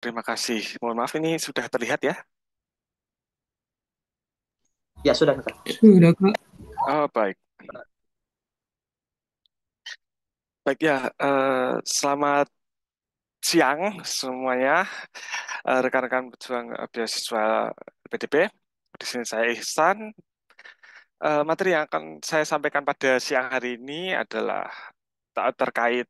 Terima kasih. Mohon maaf ini sudah terlihat ya? Ya, sudah, Kak. Sudah, Kak. Oh, baik. Baik ya, selamat siang semuanya, rekan-rekan pejuang beasiswa LPDP. Di sini saya Ihsan. Materi yang akan saya sampaikan pada siang hari ini adalah terkait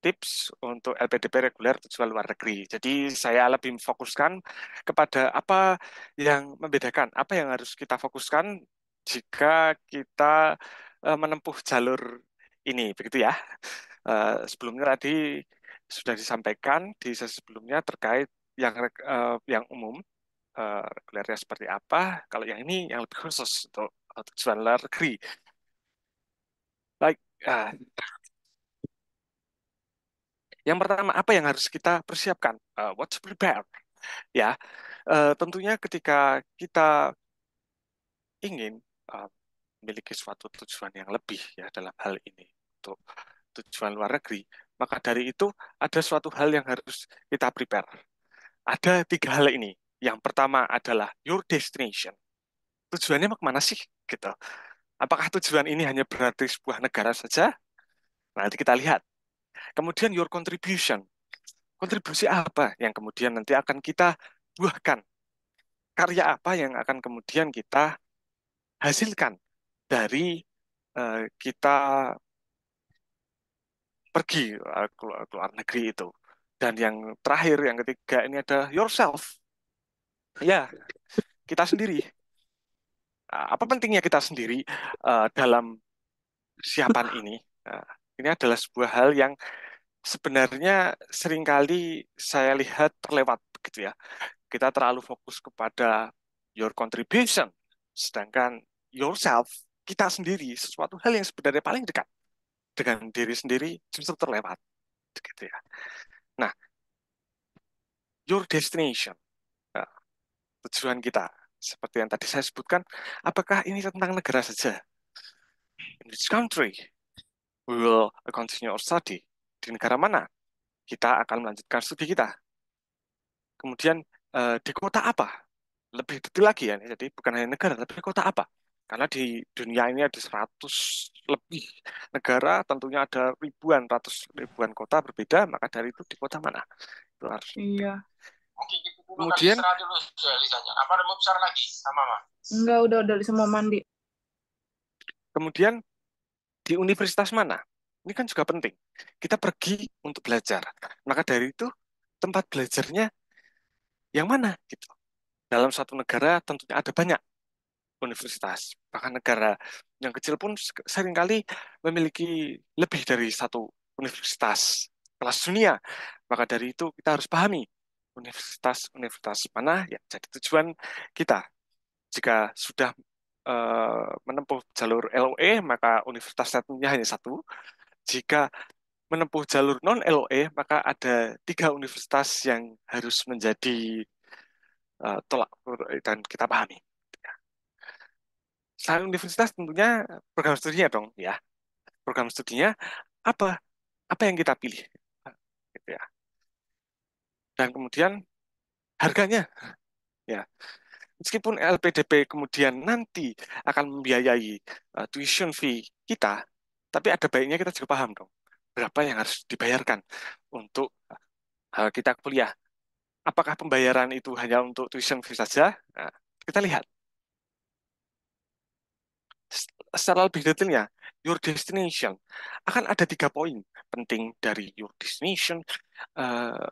tips untuk LPDP reguler tujuan luar negeri. Jadi saya lebih memfokuskan kepada apa yang membedakan, apa yang harus kita fokuskan jika kita menempuh jalur ini, begitu ya. Sebelumnya tadi sudah disampaikan di sesi sebelumnya terkait yang umum, regulernya seperti apa. Kalau yang ini yang lebih khusus untuk tujuan luar negeri. Baik, yang pertama apa yang harus kita persiapkan? What to prepare? Ya, tentunya ketika kita ingin uh, memiliki suatu tujuan yang lebih ya dalam hal ini untuk tujuan luar negeri, maka dari itu ada suatu hal yang harus kita prepare. Ada tiga hal ini. Yang pertama adalah your destination. Tujuannya mau kemana sih? Gitu. Apakah tujuan ini hanya berarti sebuah negara saja? Nah, nanti kita lihat. Kemudian your contribution. Kontribusi apa yang kemudian nanti akan kita buahkan? Karya apa yang akan kemudian kita hasilkan dari kita pergi ke luar negeri itu. Dan yang terakhir, yang ketiga ini ada yourself. Ya, kita sendiri. Apa pentingnya kita sendiri dalam persiapan ini? Uh, ini adalah sebuah hal yang sebenarnya seringkali saya lihat terlewat begitu ya. Kita terlalu fokus kepada your contribution, sedangkan yourself, kita sendiri, sesuatu hal yang sebenarnya paling dekat dengan diri sendiri justru terlewat gitu ya. Nah, your destination, uh, tujuan kita, seperti yang tadi saya sebutkan, apakah ini tentang negara saja? In which country we will continue our study? Di negara mana kita akan melanjutkan studi kita? Kemudian di kota apa? Lebih detail lagi ya, jadi bukan hanya negara, tapi kota apa? Karena di dunia ini ada 100 lebih negara, tentunya ada ribuan, ratus ribuan kota berbeda, maka dari itu di kota mana? Itu harus penting. Iya. Oke, gitu dulu kali Kemudian, istirahat dulu ya, Lisanya. Apa mau bicara lagi sama Mama? enggak, udah semua mandi. Kemudian di universitas mana? Ini kan juga penting. Kita pergi untuk belajar. Maka dari itu tempat belajarnya yang mana gitu. Dalam satu negara tentunya ada banyak universitas. Bahkan negara yang kecil pun seringkali memiliki lebih dari satu universitas kelas dunia. Maka dari itu kita harus pahami universitas-universitas mana yang jadi tujuan kita. Jika sudah menempuh jalur LOE, maka universitas tentunya hanya satu. Jika menempuh jalur non-LOE, maka ada tiga universitas yang harus menjadi tolak ukur dan kita pahami. Selain universitas tentunya program studinya dong ya. Program studinya apa? Apa yang kita pilih? Gitu ya. Dan kemudian harganya ya. Meskipun LPDP kemudian nanti akan membiayai tuition fee kita, tapi ada baiknya kita juga paham dong berapa yang harus dibayarkan untuk kita kuliah. Apakah pembayaran itu hanya untuk tuition fee saja? Nah, kita lihat secara lebih detailnya, your destination. Akan ada tiga poin penting dari your destination. Eh,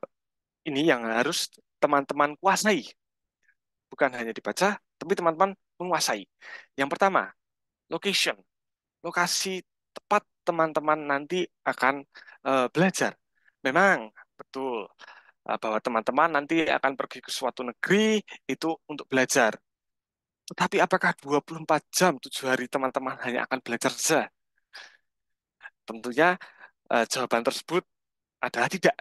ini yang harus teman-teman kuasai. Bukan hanya dibaca, tapi teman-teman menguasai. Yang pertama, location. Lokasi tepat teman-teman nanti akan belajar. Memang betul bahwa teman-teman nanti akan pergi ke suatu negeri itu untuk belajar. Tetapi apakah 24 jam 7 hari teman-teman hanya akan belajar saja? Tentunya jawaban tersebut adalah tidak.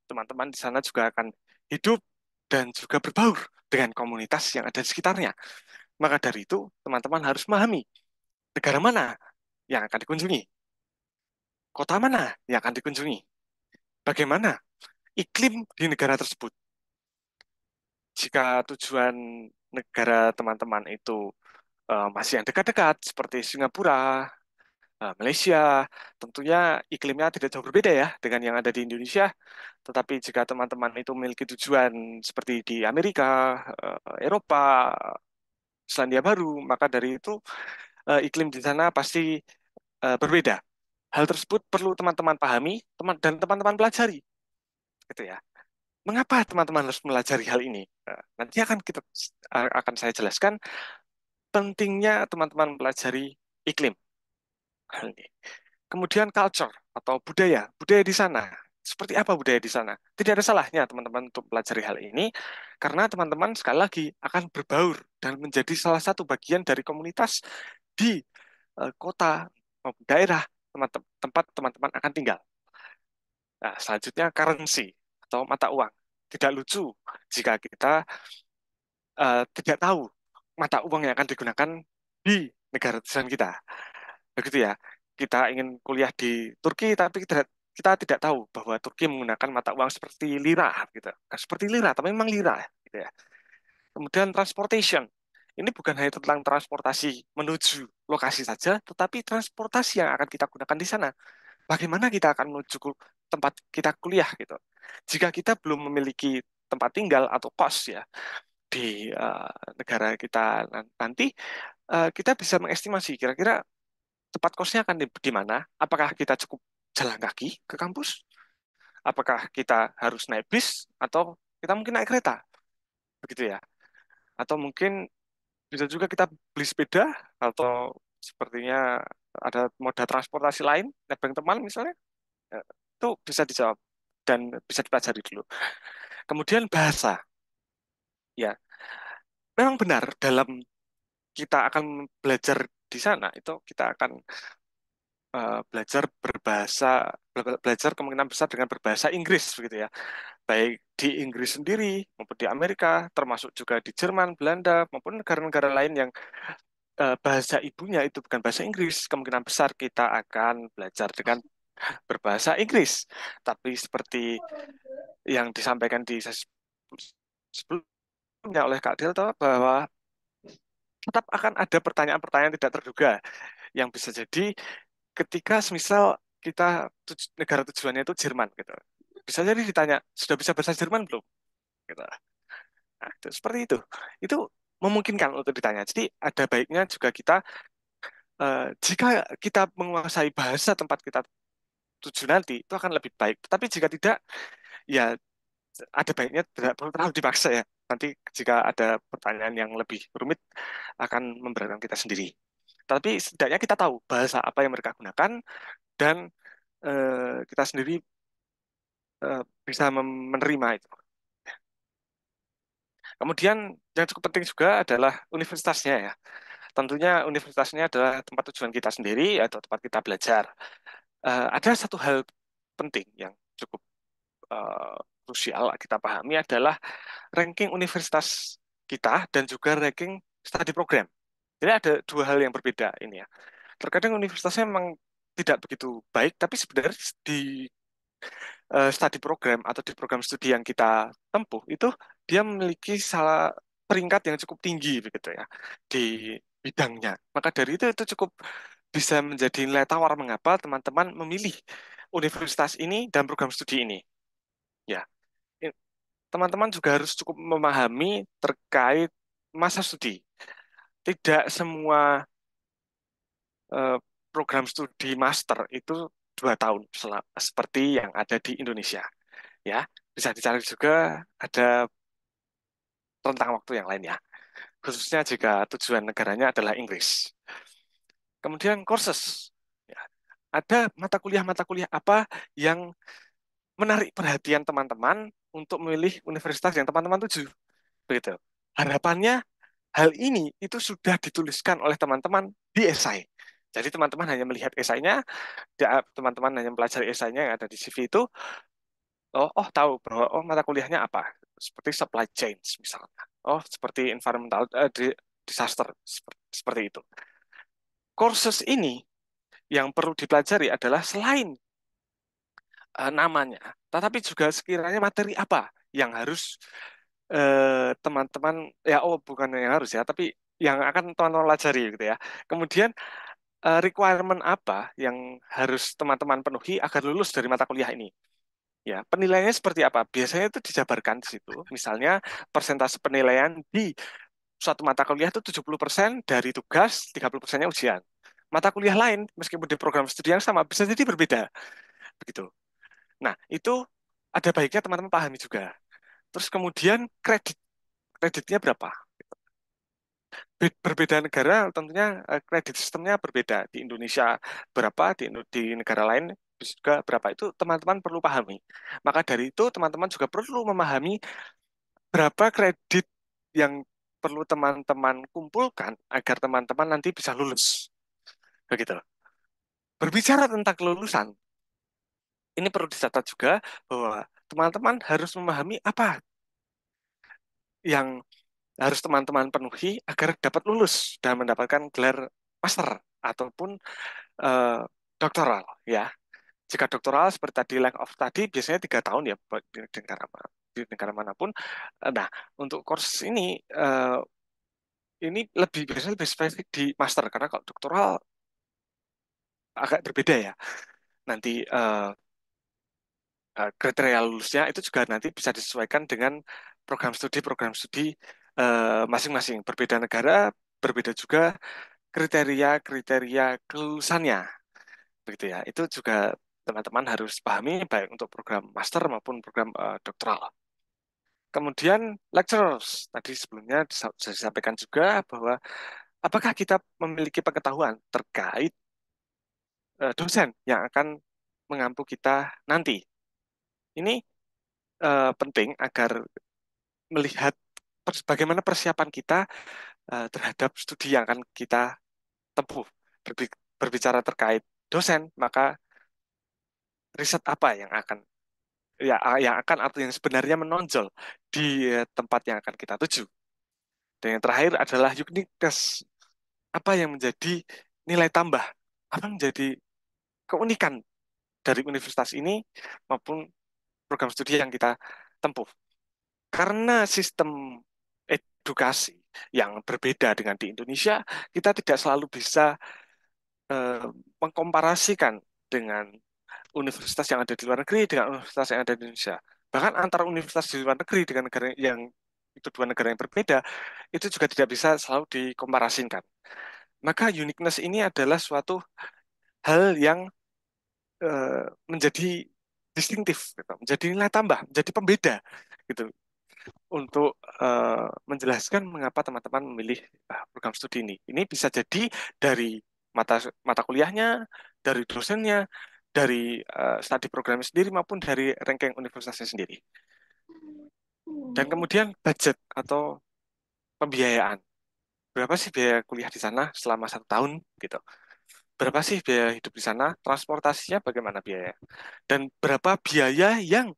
Teman-teman di sana juga akan hidup dan juga berbaur dengan komunitas yang ada di sekitarnya. Maka dari itu, teman-teman harus memahami negara mana yang akan dikunjungi, kota mana yang akan dikunjungi, bagaimana iklim di negara tersebut. jika tujuan negara teman-teman itu masih yang dekat-dekat seperti Singapura, Malaysia, tentunya iklimnya tidak jauh berbeda ya dengan yang ada di Indonesia. Tetapi jika teman-teman itu memiliki tujuan seperti di Amerika, Eropa, Selandia Baru, maka dari itu iklim di sana pasti berbeda. Hal tersebut perlu teman-teman pahami dan teman-teman pelajari, gitu ya. Mengapa teman-teman harus melajari hal ini? Nanti akan saya jelaskan pentingnya teman-teman pelajari iklim hal ini. Kemudian culture atau budaya, budaya di sana. Seperti apa budaya di sana? Tidak ada salahnya teman-teman untuk pelajari hal ini, karena teman-teman sekali lagi akan berbaur dan menjadi salah satu bagian dari komunitas di kota maupun daerah tempat teman-teman akan tinggal. Nah, selanjutnya currency atau mata uang. Tidak lucu jika kita tidak tahu mata uang yang akan digunakan di negara tujuan kita. Begitu ya. Kita ingin kuliah di Turki, tapi kita tidak tahu bahwa Turki menggunakan mata uang seperti lira, gitu. Bukan seperti lira, tapi memang lira, gitu ya. Kemudian transportation. Ini bukan hanya tentang transportasi menuju lokasi saja, tetapi transportasi yang akan kita gunakan di sana. Bagaimana kita akan menuju tempat kita kuliah, gitu. Jika kita belum memiliki tempat tinggal atau kos ya di negara kita nanti, kita bisa mengestimasi kira-kira tempat kosnya akan di mana? Apakah kita cukup jalan kaki ke kampus? Apakah kita harus naik bis atau kita mungkin naik kereta? Begitu ya. Atau mungkin bisa juga kita beli sepeda atau sepertinya ada moda transportasi lain, nebeng teman misalnya. Eh, Itu bisa dijawab dan bisa dipelajari dulu. Kemudian bahasa. Ya, memang benar dalam kita akan belajar di sana itu kita akan belajar belajar kemungkinan besar dengan berbahasa Inggris begitu ya, baik di Inggris sendiri maupun di Amerika, termasuk juga di Jerman, Belanda maupun negara-negara lain yang bahasa ibunya itu bukan bahasa Inggris, kemungkinan besar kita akan belajar dengan berbahasa Inggris. Tapi seperti yang disampaikan di sesi sebelumnya oleh Kak Delta, bahwa tetap akan ada pertanyaan-pertanyaan tidak terduga yang bisa jadi ketika semisal negara tujuannya itu Jerman gitu. Bisa jadi ditanya, sudah bisa bahasa Jerman belum? Gitu. Nah, seperti itu. Itu memungkinkan untuk ditanya. Jadi ada baiknya juga kita, jika kita menguasai bahasa tempat kita tuju nanti, itu akan lebih baik. Tetapi jika tidak, ya ada baiknya tidak perlu terlalu dipaksa ya. Nanti jika ada pertanyaan yang lebih rumit, akan memberatkan kita sendiri. Tapi setidaknya kita tahu bahasa apa yang mereka gunakan, dan kita sendiri bisa menerima itu. Kemudian yang cukup penting juga adalah universitasnya ya. Tentunya universitasnya adalah tempat tujuan kita sendiri atau tempat kita belajar. Ada satu hal penting yang cukup eh, krusial kita pahami adalah ranking universitas kita dan juga ranking study program. Jadi ada dua hal yang berbeda ini ya. Terkadang universitasnya memang tidak begitu baik, tapi sebenarnya di study program atau di program studi yang kita tempuh itu dia memiliki salah peringkat yang cukup tinggi begitu ya di bidangnya. Maka dari itu cukup bisa menjadi nilai tawar mengapa teman-teman memilih universitas ini dan program studi ini. Ya, teman-teman juga harus cukup memahami terkait masa studi. Tidak semua eh, program studi master itu 2 tahun seperti yang ada di Indonesia. Ya, bisa dicari juga ada rentang waktu yang lain ya, khususnya jika tujuan negaranya adalah Inggris. Kemudian courses, ya, ada mata kuliah apa yang menarik perhatian teman-teman untuk memilih universitas yang teman-teman tuju, begitu. Harapannya hal ini itu sudah dituliskan oleh teman-teman di esai. Jadi teman-teman hanya melihat esainya, teman-teman hanya mempelajari esainya yang ada di CV itu, tahu bahwa mata kuliahnya apa, seperti supply chain misalnya, seperti environmental disaster seperti itu. Courses ini yang perlu dipelajari adalah selain namanya, tetapi juga sekiranya materi apa yang harus teman-teman ya, oh bukan yang harus ya, tapi yang akan teman-teman pelajari gitu ya. Kemudian requirement apa yang harus teman-teman penuhi agar lulus dari mata kuliah ini? Ya, penilaiannya seperti apa? Biasanya itu dijabarkan di situ. Misalnya persentase penilaian di suatu mata kuliah itu 70% dari tugas, 30%-nya ujian. Mata kuliah lain, meskipun di program studi yang sama, bisa jadi berbeda. Begitu. Nah, itu ada baiknya teman-teman pahami juga. Terus kemudian kreditnya berapa? Berbeda negara tentunya kredit sistemnya berbeda. Di Indonesia berapa, di negara lain juga berapa. Itu teman-teman perlu pahami. Maka dari itu teman-teman juga perlu memahami berapa kredit yang perlu teman-teman kumpulkan agar teman-teman nanti bisa lulus. Begitu. Berbicara tentang kelulusan, ini perlu dicatat juga bahwa teman-teman harus memahami apa yang harus teman-teman penuhi agar dapat lulus dan mendapatkan gelar master ataupun eh, doktoral ya. Jika doktoral seperti tadi length of tadi biasanya 3 tahun ya di negara manapun. Nah, untuk course ini biasanya lebih spesifik di master karena kalau doktoral agak berbeda ya. Nanti kriteria lulusnya itu juga nanti bisa disesuaikan dengan program studi masing-masing. Berbeda negara, berbeda juga kriteria kelulusannya, begitu ya. Itu juga teman-teman harus pahami baik untuk program master maupun program doktoral. Kemudian lecturers, tadi sebelumnya sudah disampaikan juga bahwa apakah kita memiliki pengetahuan terkait dosen yang akan mengampu kita nanti. Ini penting agar melihat bagaimana persiapan kita terhadap studi yang akan kita tempuh. Berbicara terkait dosen, maka riset apa yang akan atau yang sebenarnya menonjol di tempat yang akan kita tuju. Dan yang terakhir adalah uniqueness. Apa yang menjadi nilai tambah? Apa menjadi keunikan dari universitas ini maupun program studi yang kita tempuh? Karena sistem edukasi yang berbeda dengan di Indonesia, kita tidak selalu bisa eh, mengkomparasikan dengan universitas yang ada di luar negeri dengan universitas yang ada di Indonesia. Bahkan antara universitas di luar negeri dengan negara yang itu dua negara yang berbeda, itu juga tidak bisa selalu dikomparasikan. Maka uniqueness ini adalah suatu hal yang menjadi distintif, gitu, menjadi nilai tambah, menjadi pembeda, gitu, untuk menjelaskan mengapa teman-teman memilih program studi ini. Ini bisa jadi dari mata mata kuliahnya, dari dosennya, dari studi programnya sendiri maupun dari ranking universitasnya sendiri. Dan kemudian budget atau pembiayaan. Berapa sih biaya kuliah di sana selama 1 tahun gitu? Berapa sih biaya hidup di sana? Transportasinya bagaimana biaya? Dan berapa biaya yang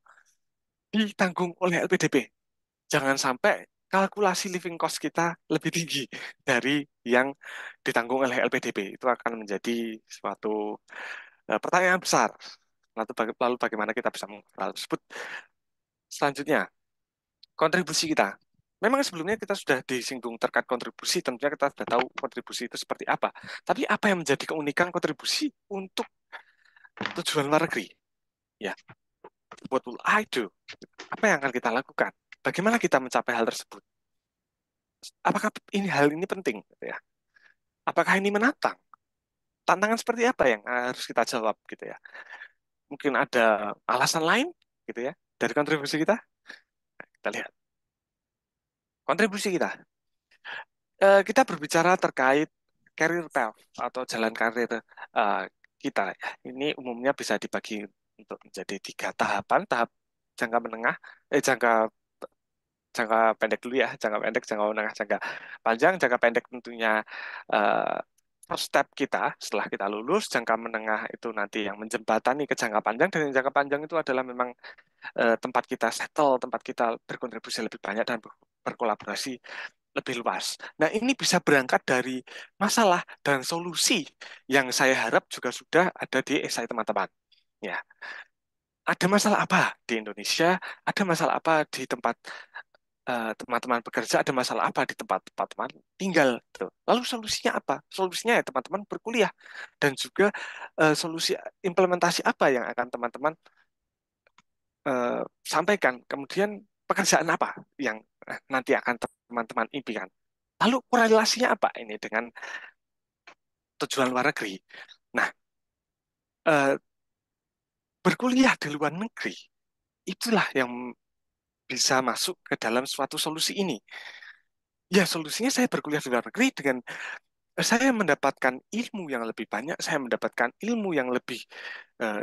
ditanggung oleh LPDP? Jangan sampai kalkulasi living cost kita lebih tinggi dari yang ditanggung oleh LPDP. Itu akan menjadi suatu pertanyaan besar. Lalu bagaimana kita bisa mengukur hal tersebut? Selanjutnya, kontribusi kita. Memang sebelumnya kita sudah disinggung terkait kontribusi, tentunya kita sudah tahu kontribusi itu seperti apa. Tapi apa yang menjadi keunikan kontribusi untuk tujuan luar negeri? Ya, what will I do? Apa yang akan kita lakukan? Bagaimana kita mencapai hal tersebut? Apakah hal ini penting? Gitu ya? Apakah ini menantang? Tantangan seperti apa yang harus kita jawab gitu ya? Mungkin ada alasan lain gitu ya dari kontribusi kita. Kita lihat kontribusi kita. Kita berbicara terkait career path atau jalan karir eh, kita ya. Ini umumnya bisa dibagi untuk menjadi 3 tahapan. Tahap jangka menengah, jangka jangka pendek dulu ya, jangka pendek, jangka menengah, jangka panjang. Jangka pendek tentunya eh, first step kita setelah kita lulus. Jangka menengah itu nanti yang menjembatani ke jangka panjang, dan yang jangka panjang itu adalah memang tempat kita settle, tempat kita berkontribusi lebih banyak dan berkolaborasi lebih luas. Nah, ini bisa berangkat dari masalah dan solusi yang saya harap juga sudah ada di esai teman-teman. Ya, ada masalah apa di Indonesia? Ada masalah apa di tempat teman-teman bekerja ada masalah apa di tempat teman-teman tinggal gitu. Lalu solusinya apa? Solusinya ya teman-teman berkuliah dan juga solusi implementasi apa yang akan teman-teman sampaikan. Kemudian pekerjaan apa yang nanti akan teman-teman impikan. Lalu korelasinya apa ini dengan tujuan luar negeri? Nah, eh, berkuliah di luar negeri itulah yang bisa masuk ke dalam suatu solusi ini. Ya, solusinya saya berkuliah di luar negeri dengan saya mendapatkan ilmu yang lebih banyak, saya mendapatkan ilmu yang lebih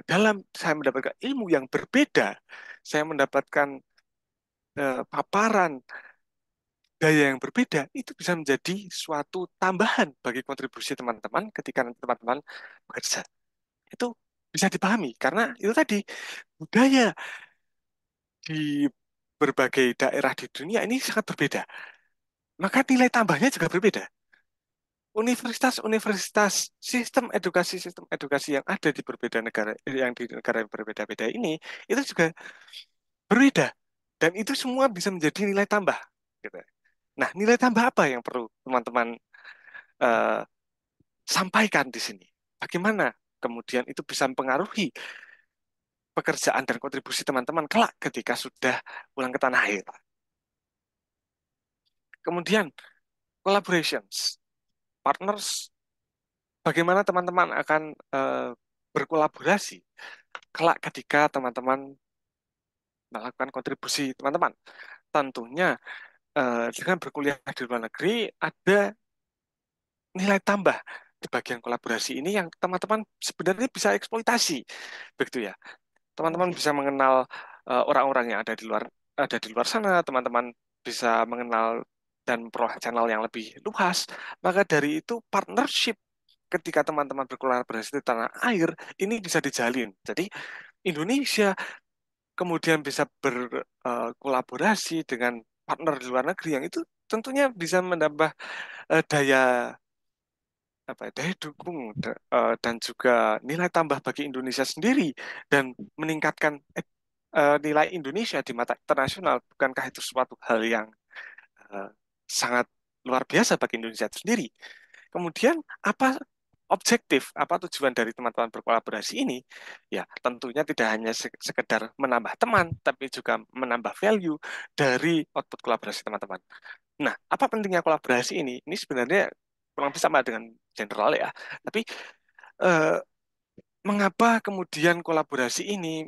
dalam, saya mendapatkan ilmu yang berbeda, saya mendapatkan paparan gaya yang berbeda, itu bisa menjadi suatu tambahan bagi kontribusi teman-teman ketika nanti teman-teman bekerja. Itu bisa dipahami karena itu tadi budaya di berbagai daerah di dunia ini sangat berbeda. Maka nilai tambahnya juga berbeda. Universitas-universitas sistem edukasi yang ada di berbeda negara yang di negara yang berbeda-beda ini itu juga berbeda dan itu semua bisa menjadi nilai tambah gitu. Nah, nilai tambah apa yang perlu teman-teman eh, sampaikan di sini? Bagaimana kemudian itu bisa mempengaruhi pekerjaan dan kontribusi teman-teman kelak ketika sudah pulang ke tanah air. Kemudian collaborations, partners, bagaimana teman-teman akan berkolaborasi kelak ketika teman-teman melakukan kontribusi teman-teman. Tentunya dengan berkuliah di luar negeri ada nilai tambah di bagian kolaborasi ini yang teman-teman sebenarnya bisa eksploitasi, begitu ya. Teman-teman bisa mengenal orang-orang yang ada di luar sana, teman-teman bisa mengenal dan memperoleh channel yang lebih luas. Maka dari itu partnership ketika teman-teman berkolaborasi di tanah air ini bisa dijalin. Jadi Indonesia kemudian bisa berkolaborasi dengan partner di luar negeri yang itu tentunya bisa menambah daya apa ya, daya dukung dan juga nilai tambah bagi Indonesia sendiri dan meningkatkan nilai Indonesia di mata internasional. Bukankah itu suatu hal yang eh, sangat luar biasa bagi Indonesia itu sendiri? Kemudian apa objektif, apa tujuan dari teman-teman berkolaborasi ini? Ya, tentunya tidak hanya sekedar menambah teman, tapi juga menambah value dari output kolaborasi teman-teman. Nah, apa pentingnya kolaborasi ini? Ini sebenarnya kurang lebih sama dengan general ya. Tapi eh, mengapa kemudian kolaborasi ini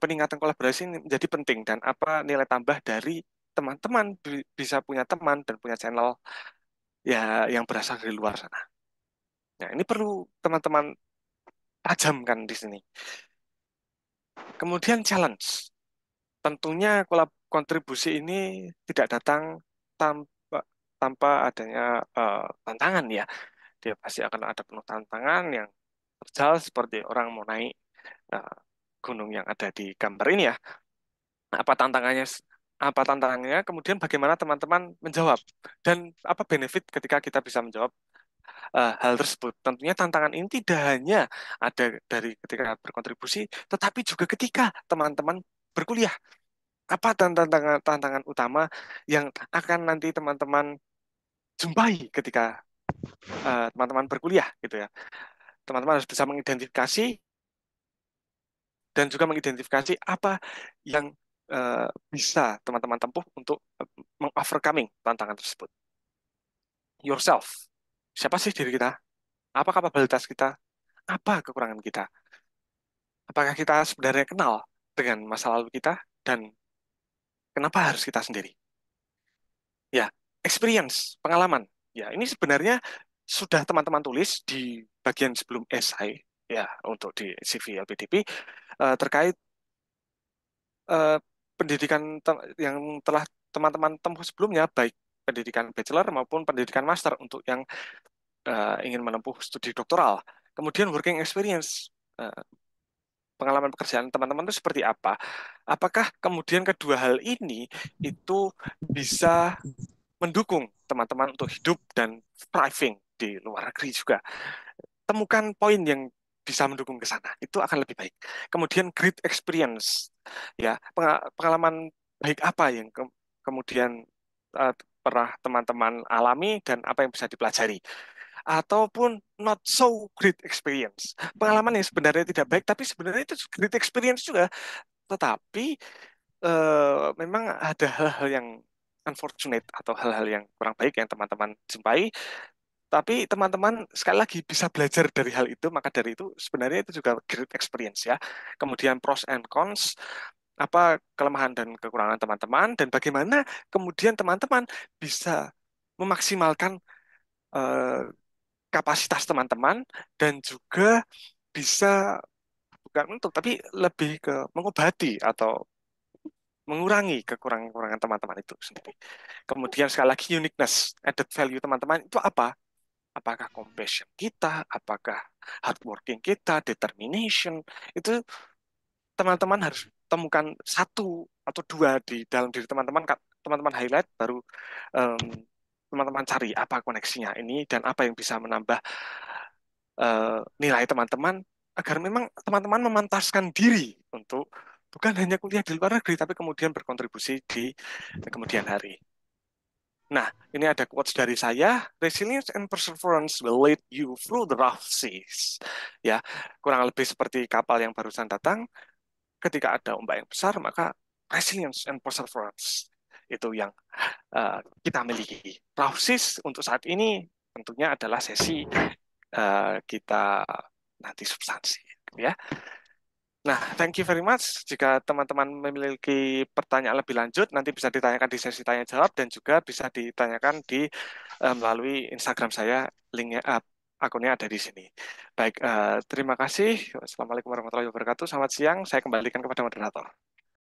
peningkatan kolaborasi ini menjadi penting dan apa nilai tambah dari teman-teman bisa punya teman dan punya channel ya yang berasal dari luar sana. Nah, ini perlu teman-teman tajamkan di sini. Kemudian challenge. Tentunya kontribusi ini tidak datang tanpa tanpa adanya tantangan ya. Dia pasti akan ada penuh tantangan yang terjal seperti orang mau naik eh, gunung yang ada di gambar ini ya. Apa tantangannya? Apa tantangannya? Kemudian bagaimana teman-teman menjawab dan apa benefit ketika kita bisa menjawab hal tersebut. Tentunya tantangan ini tidak hanya ada dari ketika berkontribusi, tetapi juga ketika teman-teman berkuliah. Apa tantangan tantangan utama yang akan nanti teman-teman jumpai ketika teman-teman berkuliah gitu ya. Teman-teman harus bisa mengidentifikasi dan juga mengidentifikasi apa yang bisa teman-teman tempuh untuk mengovercoming tantangan tersebut. Yourself. Siapa sih diri kita? Apa kapabilitas kita? Apa kekurangan kita? Apakah kita sebenarnya kenal dengan masa lalu kita dan kenapa harus kita sendiri? Ya, experience, pengalaman. Ya, ini sebenarnya sudah teman-teman tulis di bagian sebelum esai ya untuk di CV LPDP terkait eh, pendidikan yang telah teman-teman tempuh sebelumnya, baik pendidikan bachelor maupun pendidikan master untuk yang ingin menempuh studi doktoral. Kemudian working experience, pengalaman pekerjaan teman-teman itu seperti apa? Apakah kemudian kedua hal ini itu bisa mendukung teman-teman untuk hidup dan thriving di luar negeri juga? Temukan poin yang bisa mendukung ke sana. Itu akan lebih baik. Kemudian great experience, ya pengalaman baik apa yang kemudian uh, pernah teman-teman alami dan apa yang bisa dipelajari. Ataupun not so great experience. Pengalaman yang sebenarnya tidak baik, tapi sebenarnya itu great experience juga. Tetapi memang ada hal-hal yang unfortunate atau hal-hal yang kurang baik yang teman-teman jumpai. Tapi teman-teman sekali lagi bisa belajar dari hal itu, maka dari itu sebenarnya itu juga great experience ya. Kemudian pros and cons, apa kelemahan dan kekurangan teman-teman, dan bagaimana kemudian teman-teman bisa memaksimalkan eh, kapasitas teman-teman dan juga bisa bukan untuk tapi lebih ke mengobati atau mengurangi kekurangan-kekurangan teman-teman itu sendiri. Kemudian sekali lagi uniqueness, added value teman-teman itu apa? Apakah compassion kita, apakah hardworking kita, determination, itu teman-teman harus temukan satu atau dua di dalam diri teman-teman, teman-teman highlight, baru em, teman-teman cari apa koneksinya ini dan apa yang bisa menambah nilai teman-teman agar memang teman-teman memantaskan diri untuk bukan hanya kuliah di luar negeri, tapi kemudian berkontribusi di kemudian hari. Nah, ini ada quotes dari saya, resilience and perseverance will lead you through the rough seas. Ya, kurang lebih seperti kapal yang barusan datang, ketika ada ombak yang besar, maka resilience and perseverance itu yang kita miliki. Rough seas untuk saat ini tentunya adalah sesi kita nanti substansi, ya. Nah, thank you very much. Jika teman-teman memiliki pertanyaan lebih lanjut, nanti bisa ditanyakan di sesi tanya jawab dan juga bisa ditanyakan di melalui Instagram saya, linknya akunnya ada di sini. Baik, terima kasih. Assalamualaikum warahmatullahi wabarakatuh. Selamat siang. Saya kembalikan kepada moderator.